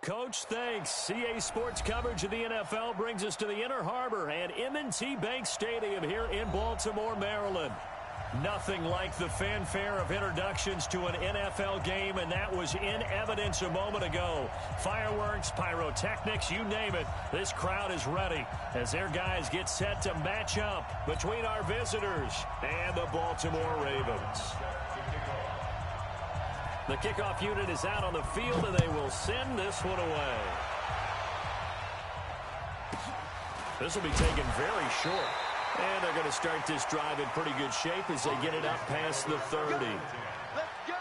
Coach, thanks. CA Sports coverage of the NFL brings us to the Inner Harbor and M&T Bank Stadium here in Baltimore, Maryland. Nothing like the fanfare of introductions to an NFL game, and that was in evidence a moment ago. Fireworks, pyrotechnics, you name it. This crowd is ready as their guys get set to match up between our visitors and the Baltimore Ravens. The kickoff unit is out on the field, and they will send this one away. This will be taken very short. And they're going to start this drive in pretty good shape as they get it up past the 30. Let's go.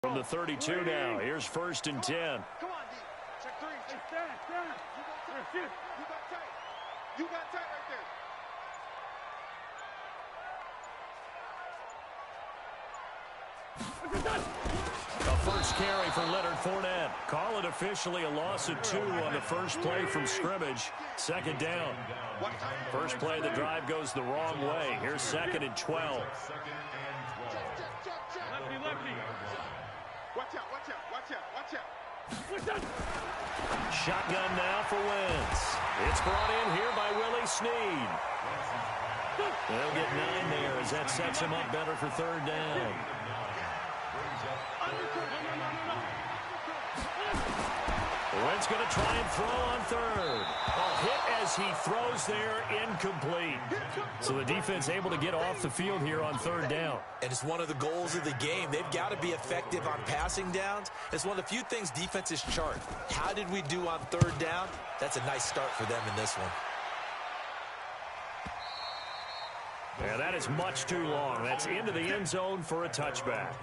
From the 32 now, here's 1st and 10. Come on, D. Check 3. Hey, stand. You got tight. You got tight right there. A first carry for Leonard Fournette. Call it officially a loss of 2 on the first play from scrimmage. 2nd down. First play of the drive goes the wrong way. Here's 2nd and 12. Lefty. Watch out. Shotgun now for Wentz. It's brought in here by Willie Snead. They'll get 9 there as that sets him up better for 3rd down. Wentz going to try and throw on 3rd. A hit as he throws there, incomplete. So the defense able to get off the field here on 3rd down. And it's one of the goals of the game. They've got to be effective on passing downs. It's one of the few things defenses chart. How did we do on 3rd down? That's a nice start for them in this one. Yeah, that is much too long. That's into the end zone for a touchback.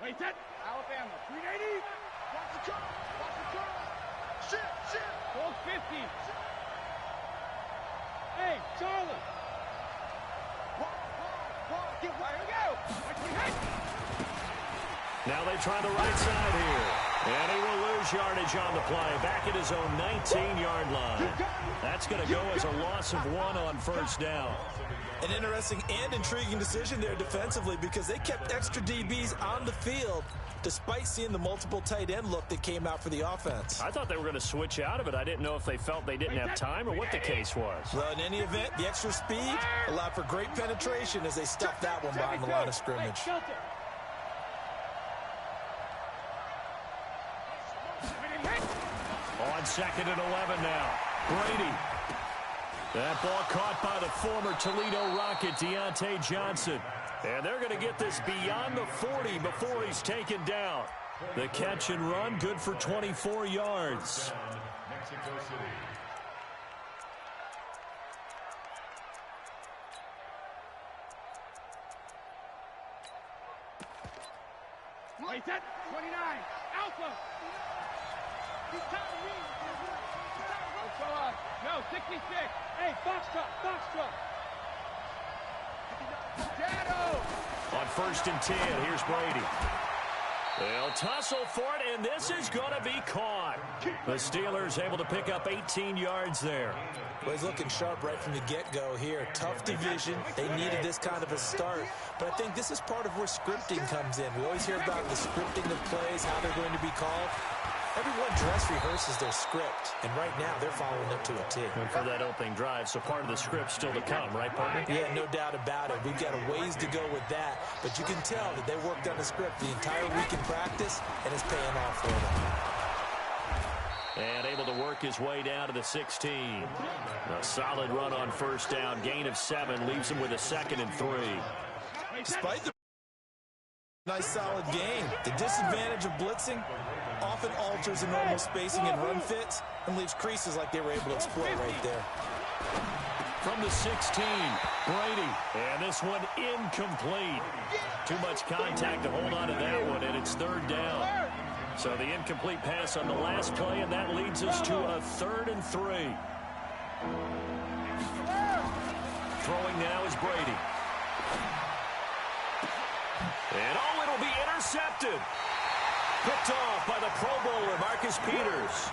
Wait, that. Alabama, 380. Watch the curl. Shit. 450. Hey, Charlie. Get wide. Here we go. Now they try the right side here. And he will lose yardage on the play. Back at his own 19-yard line. That's going to go as a loss of 1 on 1st down. An interesting and intriguing decision there defensively because they kept extra DBs on the field despite seeing the multiple tight end look that came out for the offense. I thought they were going to switch out of it. I didn't know if they felt they didn't have time or what the case was. Well, in any event, the extra speed allowed for great penetration as they stuffed that one behind the line of scrimmage. On 2nd and 11 now. Brady. That ball caught by the former Toledo Rocket, Deontay Johnson. And they're going to get this beyond the 40 before he's taken down. The catch and run, good for 24 yards. Wait, that. 29. Alpha. He's tired of me. No, 66. Hey, Foxtrot. Dado. On 1st and 10, here's Brady. They'll tussle for it, and this is going to be caught. The Steelers able to pick up 18 yards there. Well, he's looking sharp right from the get-go here. Tough division. They needed this kind of a start. But I think this is part of where scripting comes in. We always hear about the scripting of plays, how they're going to be called. Everyone dress rehearses their script, and right now they're following it to a T. And for that opening drive, so part of the script still to come, right, partner? Yeah, no doubt about it. We've got a ways to go with that, but you can tell that they worked on the script the entire week in practice, and it's paying off for them. And able to work his way down to the 16. A solid run on 1st down, gain of 7, leaves him with a 2nd and 3. Despite the nice solid game, the disadvantage of blitzing, often alters the normal spacing and run fits and leaves creases like they were able to exploit right there. From the 16, Brady. And this one incomplete. Too much contact to hold on to that one, and it's third down. So the incomplete pass on the last play, and that leads us to a 3rd and 3. Throwing now is Brady. And it'll be intercepted. Picked off by the Pro Bowler, Marcus Peters.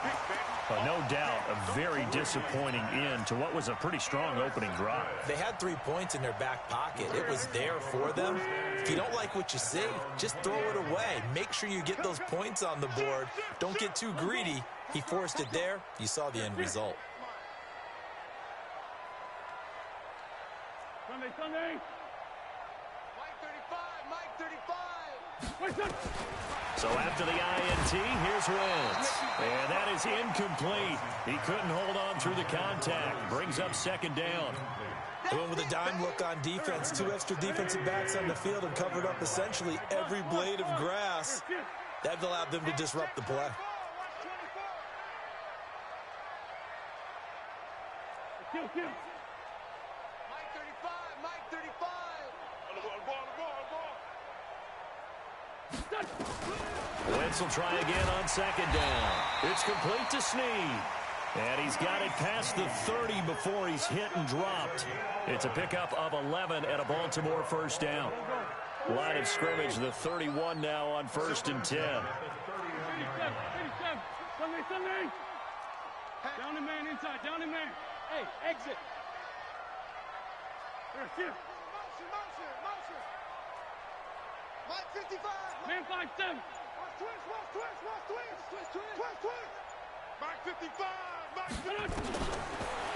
No doubt, a very disappointing end to what was a pretty strong opening drive. They had 3 points in their back pocket. It was there for them. If you don't like what you see, just throw it away. Make sure you get those points on the board. Don't get too greedy. He forced it there. You saw the end result. Sunday. Mike 35. So after the INT, here's Wentz. And that is incomplete. He couldn't hold on through the contact. Brings up 2nd down. They went with a dime look on defense. 2 extra defensive backs on the field and covered up essentially every blade of grass. That allowed them to disrupt the play. Mike 35. Wentz will try again on 2nd down. It's complete to Snead. And he's got it past the 30 before he's hit and dropped. It's a pickup of 11 and a Baltimore 1st down. Line of scrimmage, the 31 now on 1st and 10. 87. Sunday. Down the man inside. Down the man. Hey, exit. Motion. Mike 55. Man 5-7. Twist. Mike 55.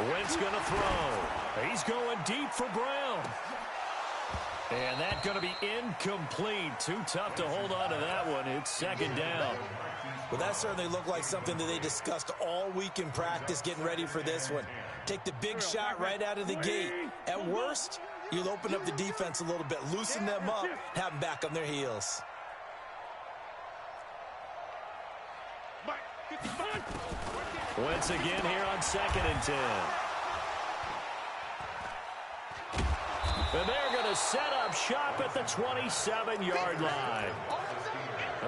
Wentz going to throw. He's going deep for Brown. And that's going to be incomplete. Too tough to hold on to that one. It's 2nd down. Well, that certainly looked like something that they discussed all week in practice getting ready for this one. Take the big shot right out of the gate. At worst, you'll open up the defense a little bit, loosen them up, have them back on their heels. Wentz again here on 2nd and 10. And they're going to set up shop at the 27-yard line.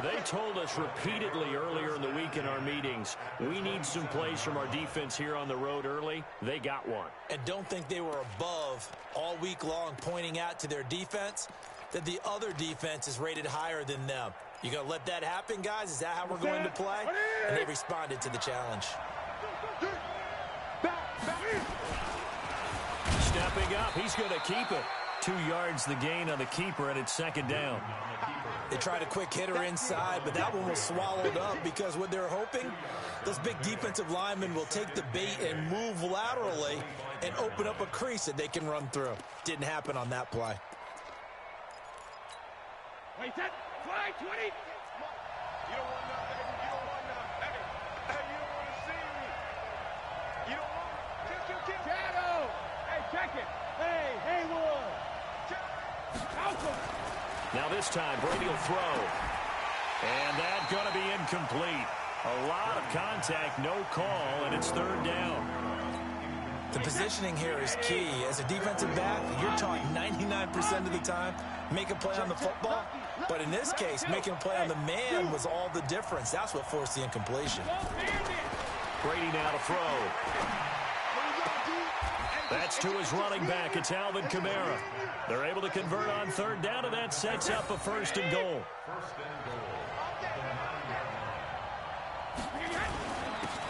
They told us repeatedly earlier in the week in our meetings, we need some plays from our defense here on the road early. They got one. And don't think they were above all week long pointing out to their defense that the other defense is rated higher than them. You going to let that happen, guys? Is that how we're going to play? And they responded to the challenge. Stepping up, he's going to keep it. 2 yards the gain on the keeper, and it's 2nd down. They tried a quick hitter inside, but that one was swallowed up because what they're hoping, those big defensive linemen will take the bait and move laterally and open up a crease that they can run through. Didn't happen on that play. Wait, that fly 20. You don't want none, baby. You don't want none. Hey, you don't want to see me. You don't want kick. Shadow. Hey, check it. Hey, Haywood. Alpha. Now this time, Brady will throw. And that's going to be incomplete. A lot of contact, no call, and it's 3rd down. The positioning here is key. As a defensive back, you're taught 99% of the time, make a play on the football. But in this case, making a play on the man was all the difference. That's what forced the incompletion. Brady now to throw. That's to his running back. It's Alvin Kamara. They're able to convert on 3rd down, and that sets up a 1st and goal.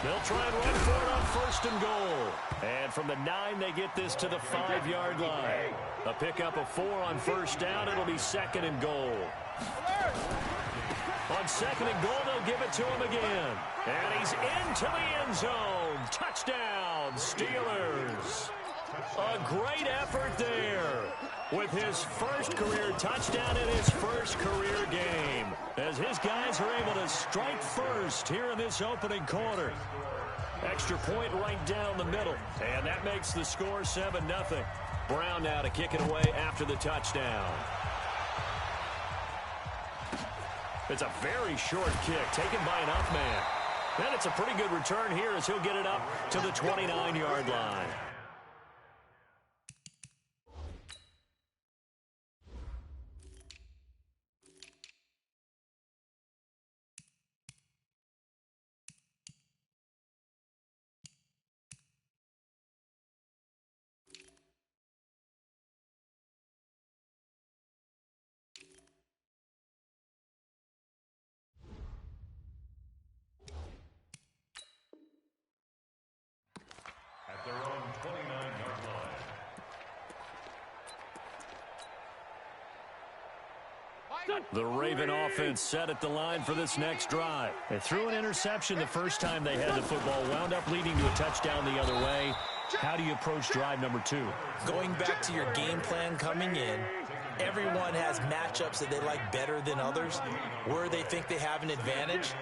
They'll try and run for it on 1st and goal. And from the 9, they get this to the 5-yard line. A pickup of 4 on 1st down. It'll be 2nd and goal. On 2nd and goal, they'll give it to him again. And he's into the end zone. Touchdown, Steelers. A great effort there with his first career touchdown in his first career game, as his guys are able to strike first here in this opening quarter. Extra point right down the middle, and that makes the score 7-0. Brown now to kick it away after the touchdown. It's a very short kick taken by an up man. And it's a pretty good return here as he'll get it up to the 29-yard line. The Raven offense set at the line for this next drive. They threw an interception the first time they had the football, wound up leading to a touchdown the other way. How do you approach drive number 2? Going back to your game plan coming in, everyone has matchups that they like better than others, where they think they have an advantage.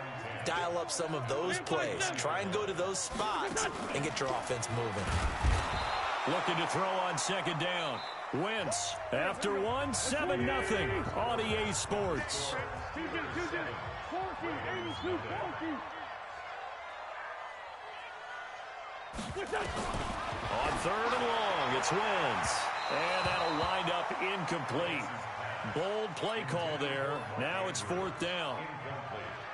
Dial up some of those plays. Try and go to those spots and get your offense moving. Looking to throw on second down. Wentz, after 7-0 on EA Sports. On third and long, it's Wentz. And that'll wind up incomplete. Bold play call there. Now it's 4th down.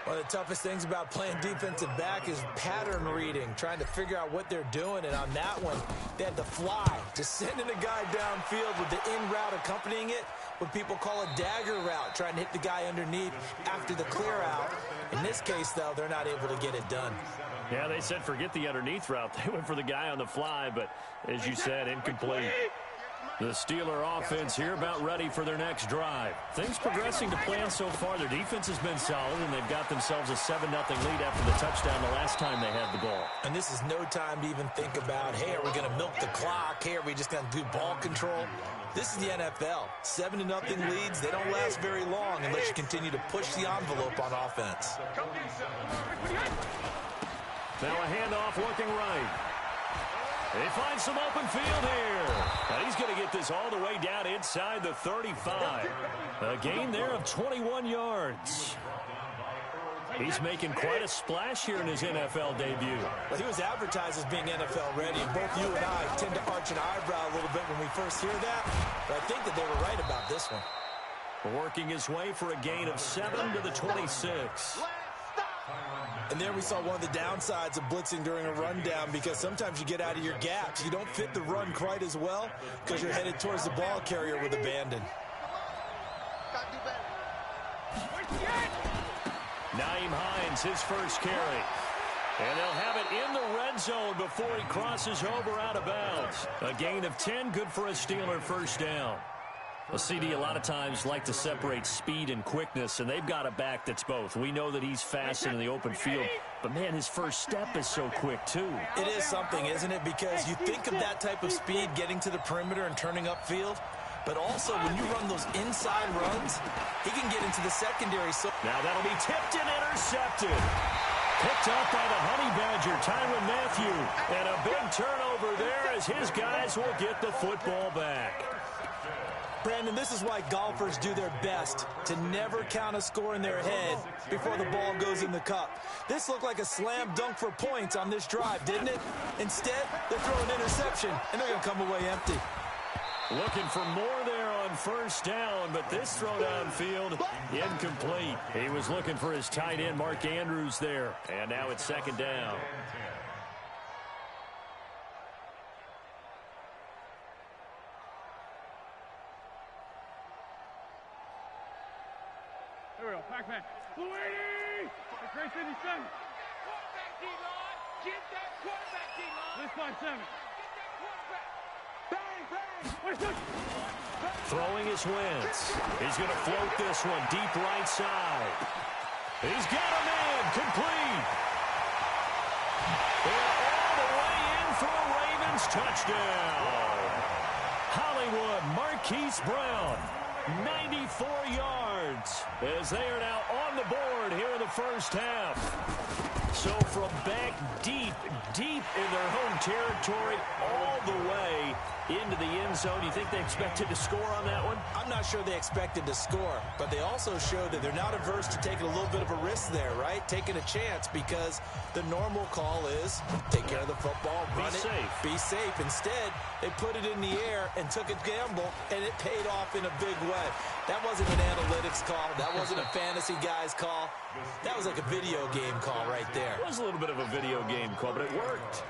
One of the toughest things about playing defensive back is pattern reading, trying to figure out what they're doing. And on that one, they had to fly, just sending a guy downfield with the in route accompanying it, what people call a dagger route, trying to hit the guy underneath after the clear out. In this case, though, they're not able to get it done. Yeah, they said forget the underneath route. They went for the guy on the fly, but as you said, incomplete. The Steeler offense here about ready for their next drive. Things progressing to plan so far. Their defense has been solid, and they've got themselves a 7-0 lead after the touchdown the last time they had the ball. And this is no time to even think about, hey, are we going to milk the clock? Hey, are we just going to do ball control? This is the NFL. 7-0 leads, they don't last very long unless you continue to push the envelope on offense. Now a handoff looking right. They find some open field here. Now he's going to get this all the way down inside the 35. A gain there of 21 yards. He's making quite a splash here in his NFL debut. Well, he was advertised as being NFL ready, and both you and I tend to arch an eyebrow a little bit when we first hear that. But I think that they were right about this one. Working his way for a gain of 7 to the 26. And there we saw one of the downsides of blitzing during a rundown, because sometimes you get out of your gaps. You don't fit the run quite as well because you're headed towards the ball carrier with abandon. Nyheim Hines, his first carry. And they'll have it in the red zone before he crosses over out of bounds. A gain of 10, good for a Steeler first down. Well, CD, a lot of times like to separate speed and quickness, and they've got a back that's both. We know that he's fast in the open field, but, man, his first step is so quick, too. It is something, isn't it? Because you think of that type of speed getting to the perimeter and turning upfield, but also when you run those inside runs, he can get into the secondary. So now that'll be tipped and intercepted. Picked up by the Honey Badger, Tyrann Mathieu. And a big turnover there as his guys will get the football back. Brandon, this is why golfers do their best to never count a score in their head before the ball goes in the cup. This looked like a slam dunk for points on this drive, didn't it? Instead, they throw an interception, and they're going to come away empty. Looking for more there on first down, but this throw downfield, incomplete. He was looking for his tight end, Mark Andrews, there. And now it's second down. There we go. Back. Louis! Grace 57. Quarterback, D-line. Get that quarterback, D-line. This 5-7. Throwing his Wentz. He's going to float this one deep right side. He's got a man complete. They're all the way in for a Ravens touchdown. Hollywood Marquise Brown, 94 yards, as they are now on the board here in the first half. So from back deep in their home territory, all the way into the end zone, you think they expected to score on that one? I'm not sure they expected to score, but they also showed that they're not averse to taking a little bit of a risk there, right? Taking a chance, because the normal call is take care of the football, run it, be safe. Instead, they put it in the air and took a gamble, and it paid off in a big way. That wasn't an analytics call. That wasn't a fantasy guy's call. That was like a video game call right there. It was a little bit of a video game call, but it worked.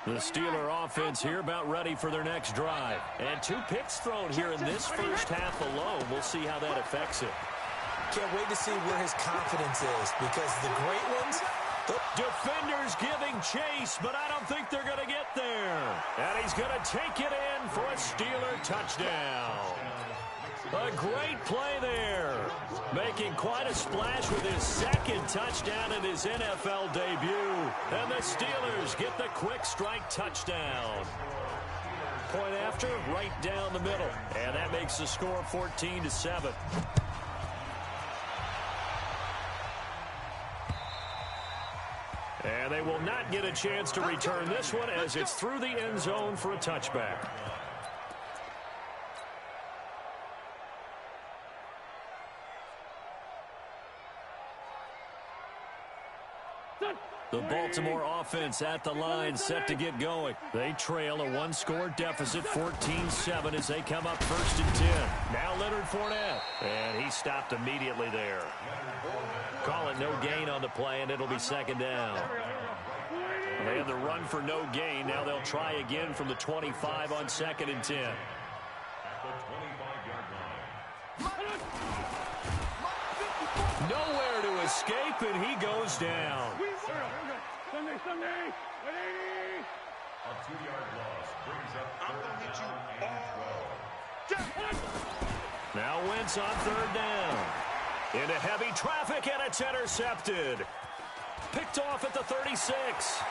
The Steeler offense here about ready for their next drive. And 2 picks thrown here in this first half alone. We'll see how that affects it. Can't wait to see where his confidence is, because the great ones... Defenders giving chase, but I don't think they're going to get there. And he's going to take it in for a Steeler touchdown. A great play there. Making quite a splash with his second touchdown in his NFL debut. And the Steelers get the quick strike touchdown. Point after, right down the middle. And that makes the score 14-7. And they will not get a chance to return this one, as it's through the end zone for a touchback. The Baltimore offense at the line, set to get going. They trail a 1-score deficit, 14-7, as they come up 1st and 10. Now Leonard Fournette, and he stopped immediately there. Call it no gain on the play, and it'll be 2nd down. They had the run for no gain. Now they'll try again from the 25 on 2nd and 10. Nowhere to escape, and he goes down. Sunday, 180. A 2-yard loss brings up 3rd and 12. Now Wentz on 3rd down. Into heavy traffic, and it's intercepted. Picked off at the 36.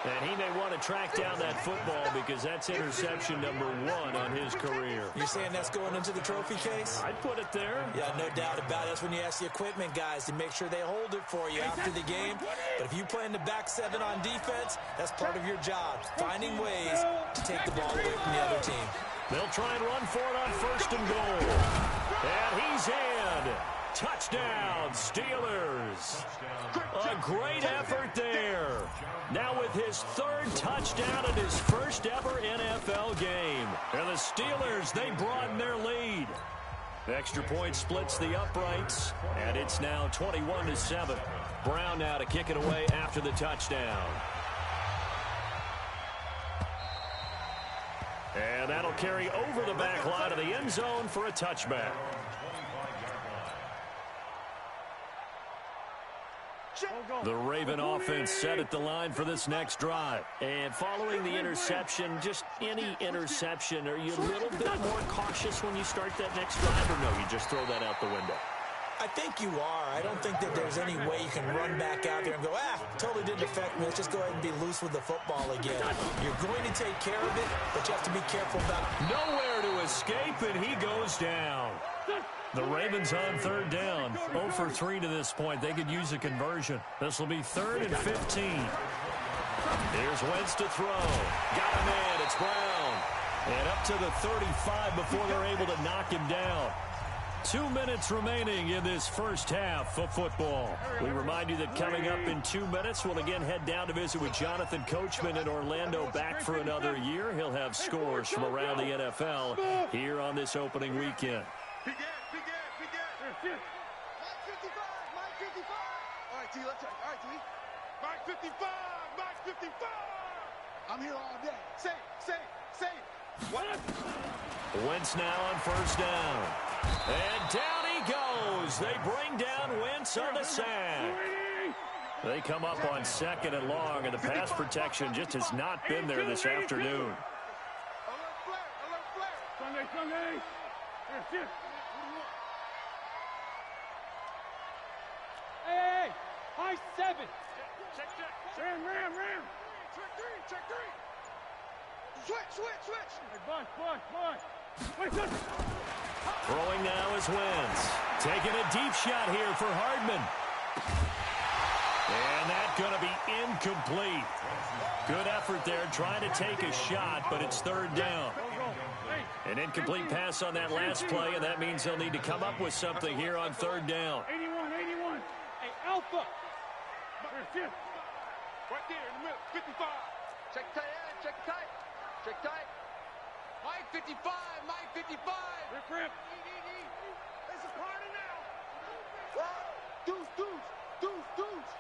And he may want to track down that football, because that's interception number 1 on his career. You're saying that's going into the trophy case? I'd put it there. Yeah, no doubt about it. That's when you ask the equipment guys to make sure they hold it for you after the game. But if you play in the back 7 on defense, that's part of your job, finding ways to take the ball away from the other team. They'll try and run for it on 1st and goal. And he's in. Touchdown, Steelers. A great effort there. Now with his 3rd touchdown in his first ever NFL game. And the Steelers, they broaden their lead. Extra point splits the uprights, and it's now 21-7. Brown now to kick it away after the touchdown. And that'll carry over the back line of the end zone for a touchback. The Raven offense set at the line for this next drive. And following the interception, just any interception, are you a little bit more cautious when you start that next drive, or no, you just throw that out the window? I think you are. I don't think that there's any way you can run back out there and go, totally didn't affect me. Let's just go ahead and be loose with the football again. You're going to take care of it, but you have to be careful about it. Nowhere to escape, and he goes down. The Ravens on 3rd down. 0 for 3 to this point. They could use a conversion. This will be 3rd and 15. Here's Wentz to throw. Got him in. It's Brown. And up to the 35 before they're able to knock him down. 2 minutes remaining in this first half of football. We remind you that coming up in 2 minutes, we'll again head down to visit with Jonathan Coachman in Orlando, back for another year. He'll have scores from around the NFL here on this opening weekend. Mike 55. All right, T, let's check. All right, T. Mike 55. Mike 55. I'm here all day. Say. What? Wentz now on 1st down. And down he goes. They bring down Wentz on the sack. They come up on 2nd and long, and the pass protection just has not been there this afternoon. Alert flare. Sunday. Here. Hey, high 7. Check. Ram. Check 3. Switch. Hey, Bush. Wait, Throwing now is Wentz. Taking a deep shot here for Hardman. And that's going to be incomplete. Good effort there trying to take a shot, but it's third down. An incomplete pass on that last play, and that means they'll need to come up with something here on third down. 81. Hey, Alpha. Right there in the middle. 55. Check tight. Check tight. Check tight. Mike 55. Mike 55. Rip. There's a party now. Deuce.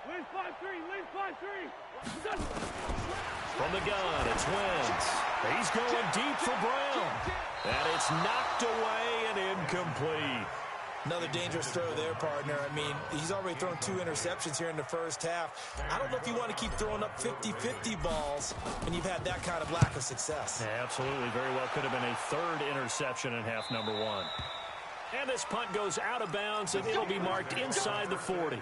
Lynch 5-3. From the gun, it's Wentz. He's going deep for Brown. And it's knocked away and incomplete. Another dangerous throw there, partner. I mean, he's already thrown 2 interceptions here in the first half. I don't know if you want to keep throwing up 50-50 balls when you've had that kind of lack of success. Yeah, absolutely. Very well could have been a third interception in half number 1. And this punt goes out of bounds, and it'll be marked inside the 40.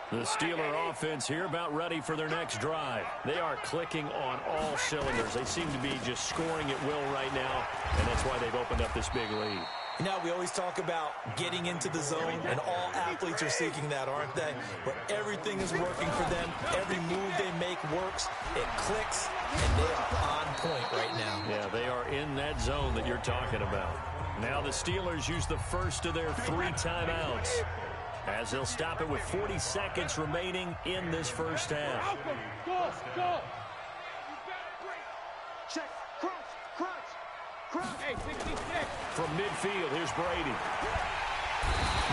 The Steeler offense here about ready for their next drive. They are clicking on all cylinders. They seem to be just scoring at will right now, and that's why they've opened up this big lead. You know, we always talk about getting into the zone, and all athletes are seeking that, aren't they? But everything is working for them. Every move they make works. It clicks, and they are on point right now. Yeah, they are in that zone that you're talking about. Now the Steelers use the first of their 3 timeouts, as they'll stop it with 40 seconds remaining in this first half. Go. Check. Crunch. Hey, 66. From midfield, here's Brady.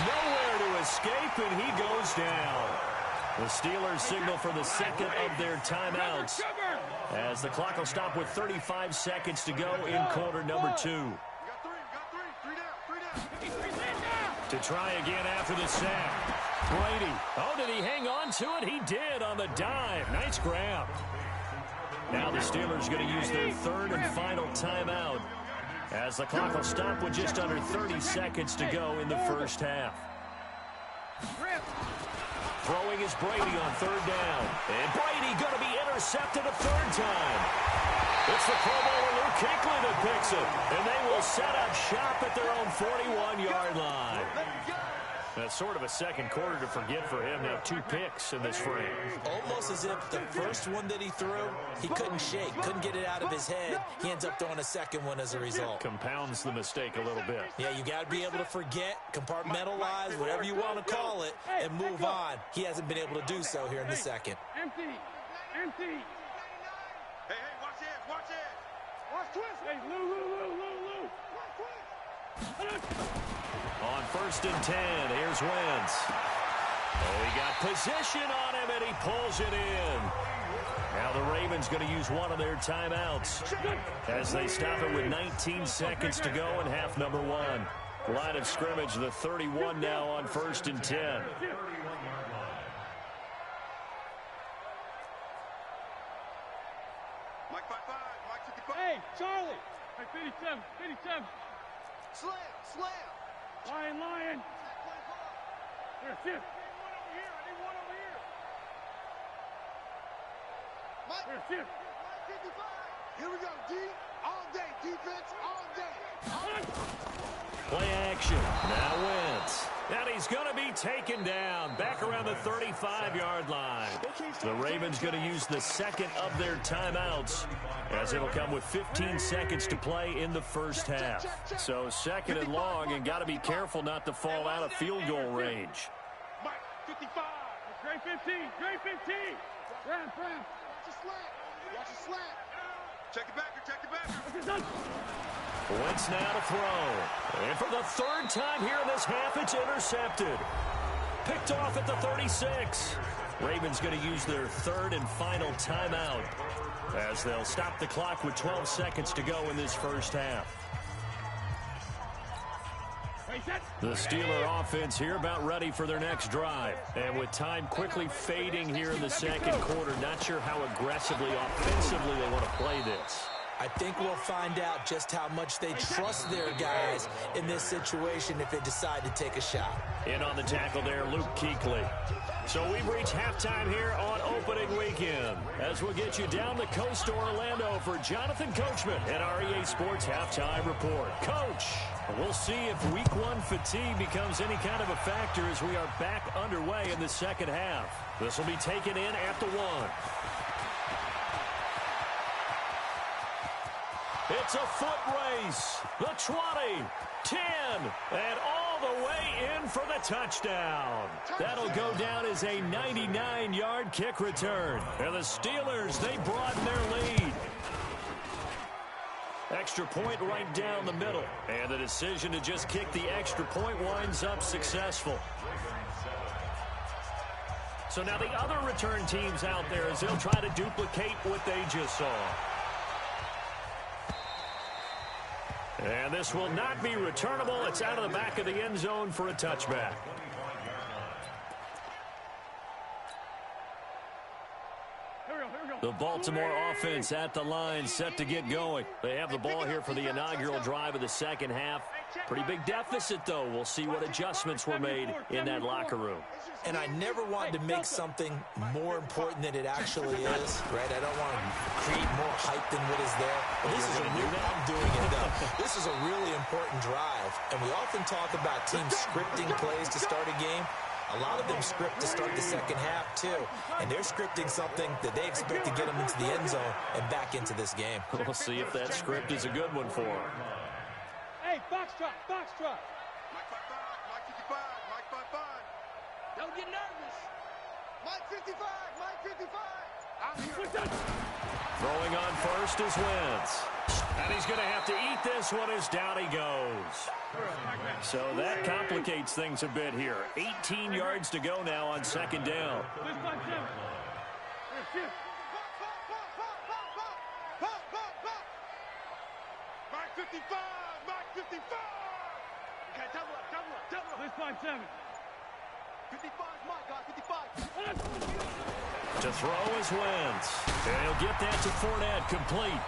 Nowhere to escape, and he goes down. The Steelers signal for the second of their timeouts, as the clock will stop with 35 seconds to go in quarter number 2. You got 3 down. To try again after the sack. Brady. Oh, did he hang on to it? He did on the dive. Nice grab. Now the Steelers going to use their third and final timeout, as the clock will stop with just under 30 seconds to go in the first half. Throwing is Brady on third down. And Brady going to be intercepted a third time. It's the Pro Bowler Luke Kuechly that picks it. And they will set up shop at their own 41-yard line. That's sort of a second quarter to forget for him. Now 2 picks in this frame. Almost as if the first one that he threw, he couldn't shake, couldn't get it out of his head. He ends up throwing a second one as a result. Compounds the mistake a little bit. Yeah, you got to be able to forget, compartmentalize, whatever you want to call it, and move on. He hasn't been able to do so here in the second. Empty. Hey, watch it. Watch twist. Hey, Lou. On first and 10, here's Wentz. Oh, he got position on him, and he pulls it in. Now the Ravens going to use one of their timeouts, as they stop it with 19 seconds to go in half number 1. Line of scrimmage, the 31 now on first and 10. Mike 55, Mike 55. Hey, Charlie. Hey, 57. Slam. Lion. Here, shift. I need one over here. Mike. Here, shift. Mike 55. Here we go, D. All day. Defense, all day. Play action. Now Wentz. And he's going to be taken down back around the 35-yard line. The Ravens going to use the second of their timeouts, as it'll come with 15 seconds to play in the first half. So second and long, and got to be careful not to fall out of field goal range. Mike 55. Great 15. Ram. Watch the slap. Check it back. Wentz now to throw. And for the third time here in this half, it's intercepted. Picked off at the 36. Ravens going to use their third and final timeout, as they'll stop the clock with 12 seconds to go in this first half. The Steeler offense here about ready for their next drive. And with time quickly fading here in the second quarter, not sure how aggressively, offensively they want to play this. I think we'll find out just how much they trust their guys in this situation if they decide to take a shot. In on the tackle there, Luke Kuechly. So we've reached halftime here on opening weekend, as we'll get you down the coast to Orlando for Jonathan Coachman and our EA Sports Halftime Report. Coach, we'll see if week one fatigue becomes any kind of a factor as we are back underway in the second half. This will be taken in at the 1. It's a foot race. The 20, 10, and all the way in for the touchdown. That'll go down as a 99-yard kick return. And the Steelers, they broaden their lead. Extra point right down the middle. And the decision to just kick the extra point winds up successful. So now the other return teams out there as they'll try to duplicate what they just saw. And this will not be returnable. It's out of the back of the end zone for a touchback. The Baltimore offense at the line, set to get going. They have the ball here for the inaugural drive of the second half. Pretty big deficit, though. We'll see what adjustments were made in that locker room. And I never wanted to make something more important than it actually is, right? I don't want to create more hype than what is there. But this is I'm doing it, though. This is a really important drive. And we often talk about teams scripting plays to start a game. A lot of them script to start the second half, too. And they're scripting something that they expect to get them into the end zone and back into this game. We'll see if that script is a good one for them. Hey, box truck, box truck. Mike 55, Mike 55, Mike 55. Don't get nervous. Mike 55, Mike 55. I'm here. Throwing on first is Wentz. And he's going to have to eat this one as down he goes. So that complicates things a bit here. 18 yards to go now on second down. Mike 55, Mike 55. Okay, double up. This line 7. 55 is Mike, guys, 55. To throw is Wentz. And he'll get that to Fournette, complete.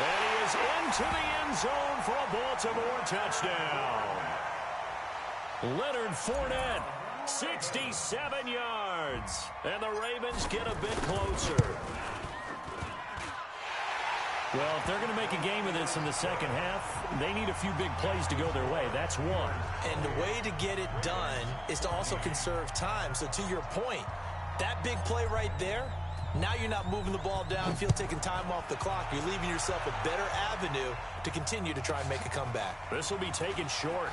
And he is into the end zone for a Baltimore touchdown. Leonard Fournette, 67 yards. And the Ravens get a bit closer. Well, if they're going to make a game of this in the second half, they need a few big plays to go their way. That's one. And the way to get it done is to also conserve time. So to your point, that big play right there, now you're not moving the ball downfield, taking time off the clock. You're leaving yourself a better avenue to continue to try and make a comeback. This will be taken short.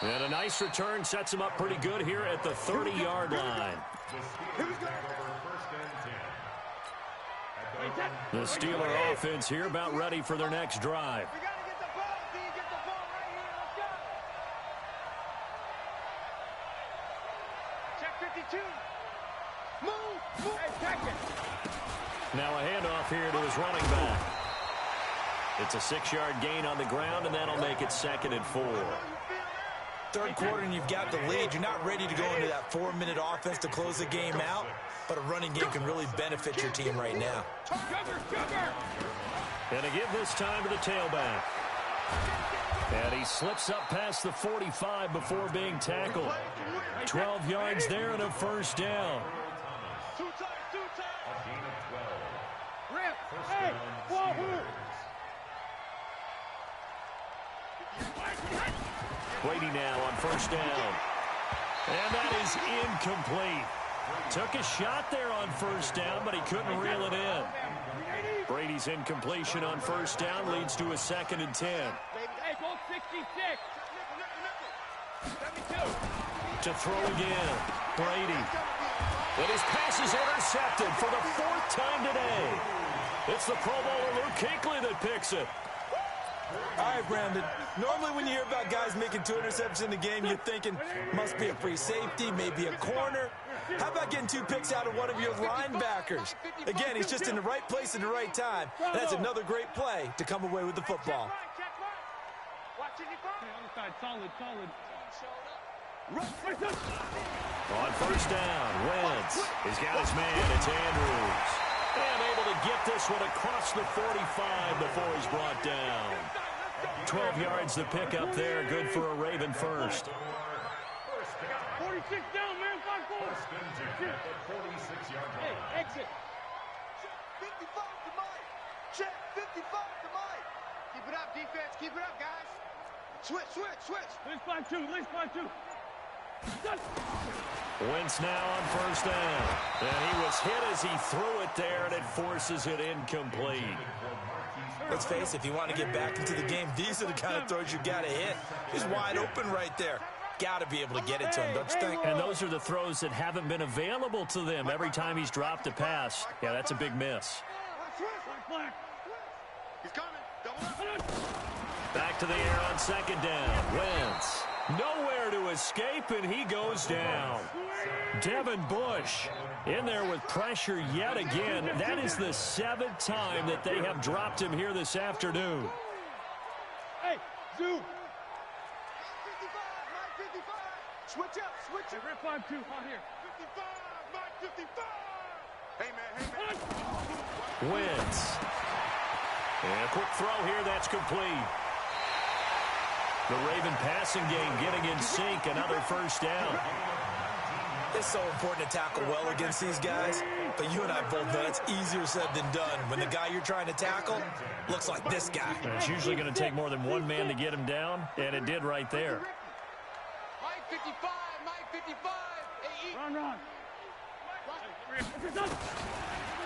And a nice return sets him up pretty good here at the 30-yard line. The Steeler offense here about ready for their next drive. We got to get the ball, D. Get the ball right here. Let's go. Check 52. Move. Hey, check it. Now a handoff here to his running back. It's a 6-yard gain on the ground, and that'll make it 2nd and 4. Third quarter and you've got the lead. You're not ready to go into that 4-minute offense to close the game out, but a running game can really benefit your team right now. And to give this time to the tailback. And he slips up past the 45 before being tackled. 12 yards there and a first down. Two times. Rip. Hey, Wahoo. Brady now on first down. And that is incomplete. Took a shot there on first down, but he couldn't reel it in. Brady's incompletion on first down leads to a 2nd and 10. Hey, go 66. 72. To throw again, Brady. And his pass is intercepted for the 4th time today. It's the Pro Bowler Luke Kuechly that picks it. All right, Brandon. Normally when you hear about guys making 2 interceptions in the game, you're thinking must be a free safety, maybe a corner. How about getting 2 picks out of one of your linebackers? Again, he's just in the right place at the right time. That's another great play to come away with the football. Watch it, solid. On first down, Wentz. He's got his man. It's Andrews. And able to get this one across the 45 before he's brought down. 12 yards to pick up there. Good for a Raven first. 46 down, man. 5-4. The 46-yard line. Hey, exit. 55 to Mike. Check. 55 to Mike. Keep it up, defense. Keep it up, guys. Switch. Let's 5-2. Let's 5-2. Wentz now on first down. And he was hit as he threw it there, and it forces it incomplete. Let's face it, if you want to get back into the game, these are the kind of throws you got to hit. He's wide open right there. Got to be able to get it to him, don't you think? And those are the throws that haven't been available to them every time he's dropped a pass. Yeah, that's a big miss. He's coming. Back to the air on second down. Wentz. Nowhere to escape, and he goes down. Devin Bush in there with pressure yet again. That is the 7th time that they have dropped him here this afternoon. Hey, Zoo. 55, Mike 55. Switch up. Hey, rip 5-2 on here. 55, Mike 55. Hey, man. Wentz. And a quick throw here, that's complete. The Raven passing game getting in sync, another first down. It's so important to tackle well against these guys, but you and I both know it's easier said than done. When the guy you're trying to tackle looks like this guy. And it's usually going to take more than one man to get him down, and it did right there. Mike 55, Mike 55. Hey, Run.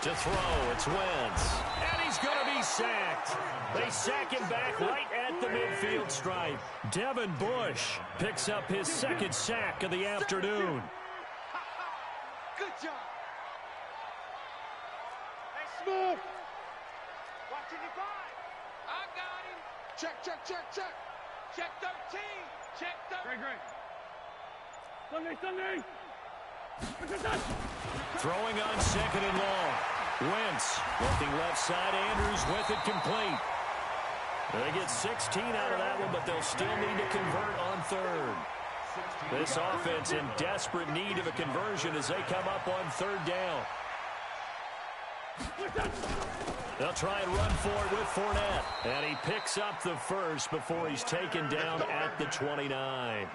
To throw, it's Wentz. And he's going to be sacked. They sack him back right at the midfield stripe. Devin Bush picks up his second sack of the afternoon. Good job. Hey, Smooth. Watch it, I got him. Check. Check 13. Check 13. Great. Sunday. Throwing on second and long. Wentz looking left side. Andrews with it complete. They get 16 out of that one, but they'll still need to convert on third. This offense in desperate need of a conversion as they come up on third down. They'll try and run for it with Fournette. And he picks up the first before he's taken down at the 29.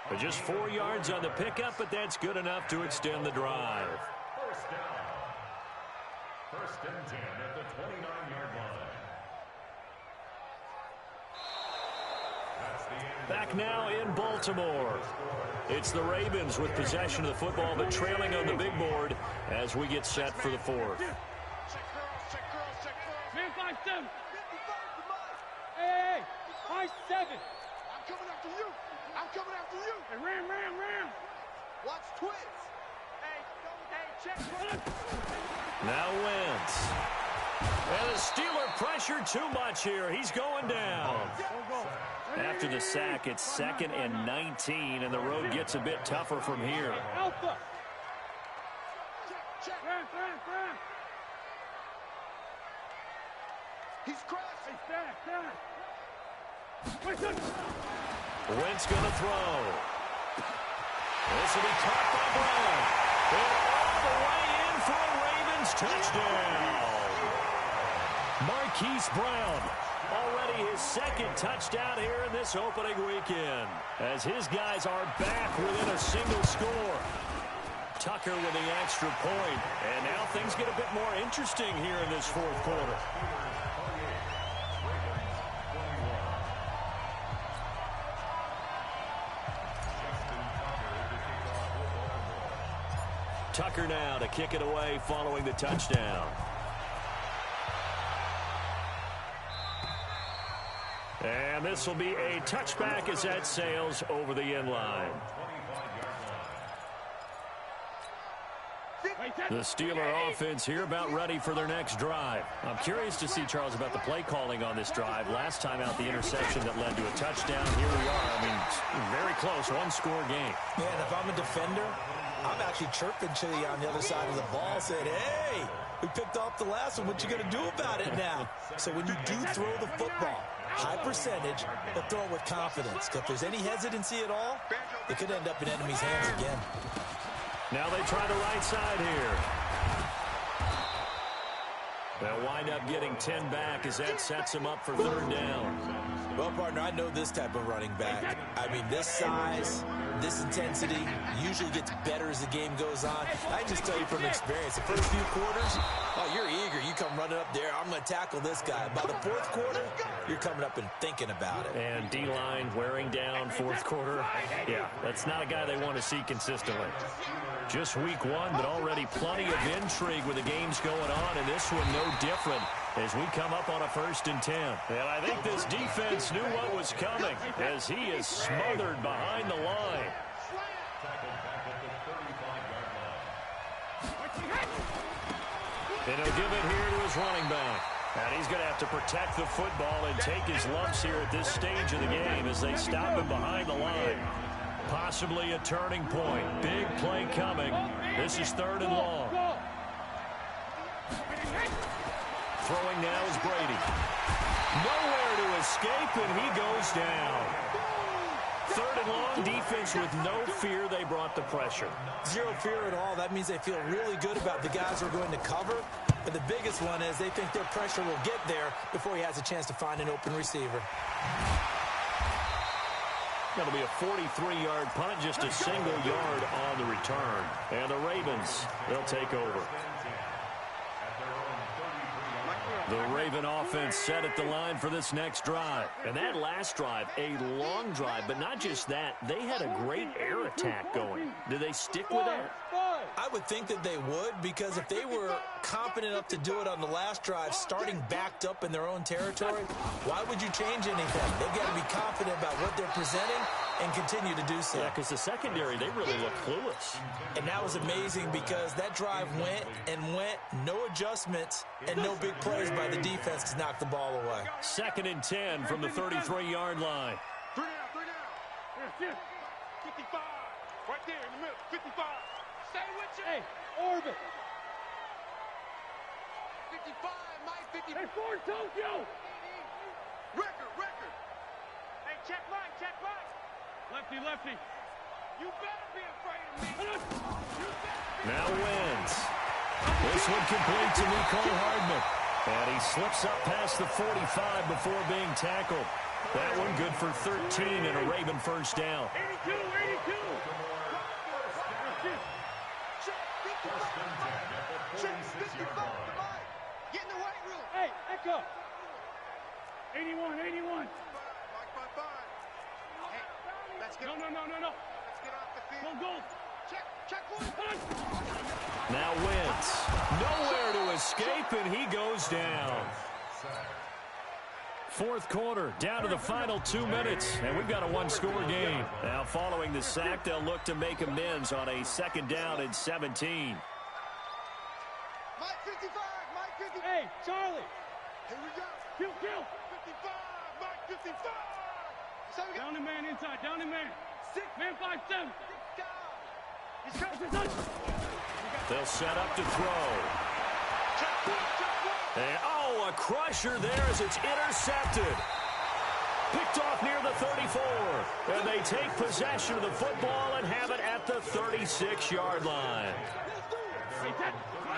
But just 4 yards on the pickup, but that's good enough to extend the drive. First down. First and 10 at the 29-yard line. That's the end. Back now in Baltimore. It's the Ravens with possession of the football, but trailing on the big board as we get set for the fourth. Check girls. Man, 5-7. 55 to Mike. Hey, 5-7. I'm coming after you. Hey, ram. Watch twins. Hey, check. Now Wentz. And the Steeler pressure too much here. He's going down. After the sack, it's 2nd and 19, and the road gets a bit tougher from here. Alpha. Check. Ram. He's crashing. Hey, stack. Wentz going to throw. This will be caught by Brown. And all the way in for a Ravens touchdown. Marquise Brown, already his second touchdown here in this opening weekend, as his guys are back within a single score. Tucker with the extra point, and now things get a bit more interesting here in this fourth quarter. Tucker now to kick it away following the touchdown. And this will be a touchback as that sails over the end line. The Steeler offense here about ready for their next drive. I'm curious to see, Charles, about the play calling on this drive. Last time out, the interception that led to a touchdown. Here we are. I mean, very close, one-score game. Man, if I'm a defender, I'm actually chirping to you on the other side of the ball, saying, hey, we picked off the last one. What you going to do about it now? So when you do throw the football, High percentage, but throw it with confidence. If there's any hesitancy at all, it could end up in enemy's hands again. Now they try the right side here. They'll wind up getting 10 back as that sets them up for third down. Well, partner, I know this type of running back. I mean, this size, this intensity usually gets better as the game goes on. I just tell you from experience, the first few quarters, oh, you're eager. You come running up there, I'm going to tackle this guy. By the fourth quarter, you're coming up and thinking about it. And D-line wearing down fourth quarter. Yeah, that's not a guy they want to see consistently. Just week one, but already plenty of intrigue with the games going on, and this one no different as we come up on a 1st and 10. And I think this defense knew what was coming as he is smothered behind the line. And he'll give it here to his running back. And he's going to have to protect the football and take his lumps here at this stage of the game as they stop him behind the line. Possibly a turning point. Big play coming. This is 3rd and long. Throwing now is Brady. Nowhere to escape, and he goes down. 3rd and long, defense with no fear. They brought the pressure. Zero fear at all. That means they feel really good about the guys who are going to cover. But the biggest one is they think their pressure will get there before he has a chance to find an open receiver. That'll be a 43-yard punt, just a single yard on the return. And the Ravens, they'll take over. The Raven offense set at the line for this next drive. And that last drive, a long drive, but not just that. They had a great air attack going. Do they stick with that? I would think that they would, because if they were confident enough to do it on the last drive, starting backed up in their own territory, why would you change anything? They've got to be confident about what they're presenting and continue to do so. Yeah, because the secondary, they really look clueless. And that was amazing because that drive went and went, no adjustments, and no big plays by the defense to knock the ball away. 2nd and 10 from the 33-yard line. 3 down. 55. Right there in the middle. 55. Stay with you. Hey, orbit. 55, Mike. 55. Hey, Ford Tokyo. Record. Hey, check Mike. Lefty. You better be afraid of me. Now wins. This one complete to Nicole Hardman. And he slips up past the 45 before being tackled. That one good for 13 and a Raven first down. 82. Check 55 to Mike. Get in the weight room. Hey, Echo. 81. Mike, 5. Hey, let's get. No. Let's get off the field. Go. Check one. Now wins. Nowhere to escape, and he goes down. 4th quarter, down to the final 2 minutes, and we've got a one-score game. Now, following the sack, they'll look to make amends on a 2nd down and 17. Mike 55. Hey, Charlie. Here we go. Kill. 55. Mike 55. Down the man inside. Down the man. 6 man 5-7. They'll set up to throw. And, a crusher there as it's intercepted. Picked off near the 34. And they take possession of the football and have it at the 36-yard line.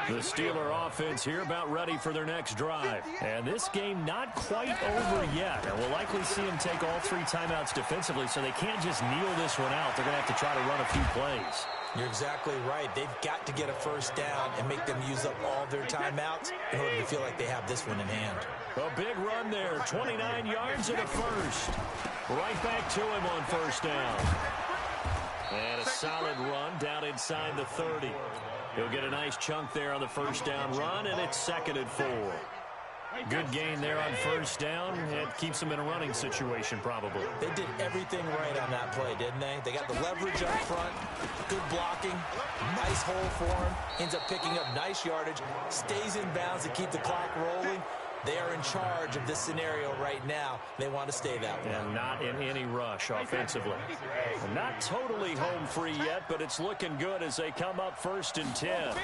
The Steeler offense here about ready for their next drive. And this game not quite over yet. And we'll likely see them take all 3 timeouts defensively, so they can't just kneel this one out. They're going to have to try to run a few plays. You're exactly right. They've got to get a first down and make them use up all their timeouts in order to feel like they have this one in hand. A big run there, 29 yards in the first. Right back to him on first down. And a solid run down inside the 30. He'll get a nice chunk there on the first down run, and it's 2nd and 4. Good gain there on first down. It keeps them in a running situation, probably. They did everything right on that play, didn't they? They got the leverage up front, good blocking, nice hole for him, ends up picking up nice yardage, stays in bounds to keep the clock rolling. They are in charge of this scenario right now. They want to stay that way. And not in any rush offensively. Not totally home free yet, but it's looking good as they come up 1st and 10.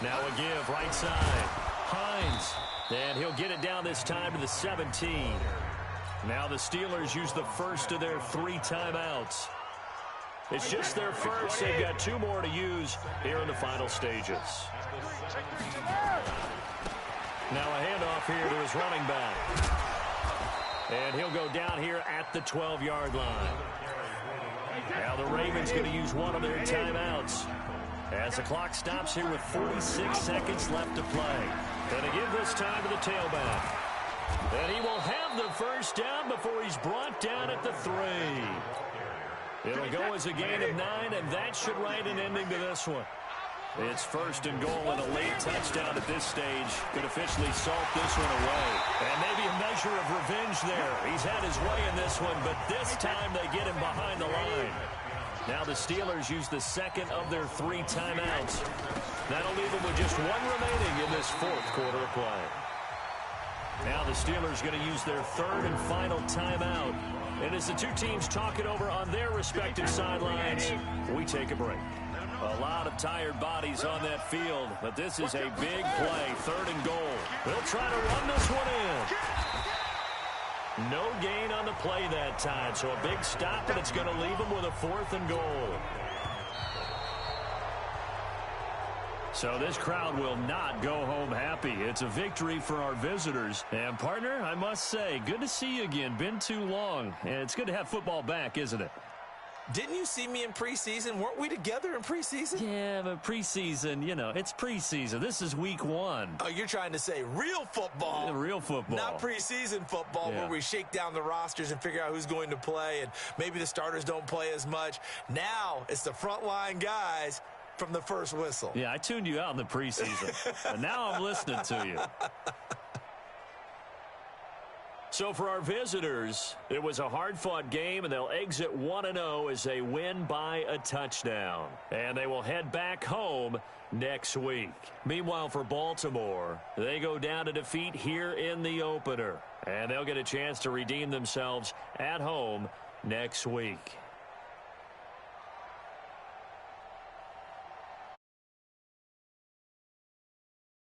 Now a give right side. Hines. And he'll get it down this time to the 17. Now the Steelers use the first of their 3 timeouts. It's just their first. They've got 2 more to use here in the final stages. Now a handoff here to his running back. And he'll go down here at the 12-yard line. Now the Ravens going to use one of their timeouts as the clock stops here with 46 seconds left to play. Going to give this time to the tailback. And he will have the first down before he's brought down at the 3. It'll go as a gain of 9, and that should write an ending to this one. It's first and goal, and a late touchdown at this stage could officially salt this one away. And maybe a measure of revenge there. He's had his way in this one, but this time they get him behind the line. Now the Steelers use the second of their 3 timeouts. That'll leave them with just 1 remaining in this 4th quarter of play. Now the Steelers going to use their 3rd and final timeout. And as the 2 teams talk it over on their respective sidelines, we take a break. A lot of tired bodies on that field, but this is a big play, 3rd and goal. They'll try to run this one in. No gain on the play that time, so a big stop, and it's going to leave them with a 4th and goal. So this crowd will not go home happy. It's a victory for our visitors. And, partner, I must say, good to see you again. Been too long. And it's good to have football back, isn't it? Didn't you see me in preseason? Weren't we together in preseason? Yeah, but preseason, you know, it's preseason. This is week 1. Oh, you're trying to say real football. Yeah, real football. Not preseason football where we shake down the rosters and figure out who's going to play, and maybe the starters don't play as much. Now it's the frontline guys from the first whistle. Yeah, I tuned you out in the preseason, and now I'm listening to you. So for our visitors, it was a hard-fought game, and they'll exit 1-0 as they win by a touchdown. And they will head back home next week. Meanwhile, for Baltimore, they go down to defeat here in the opener. And they'll get a chance to redeem themselves at home next week.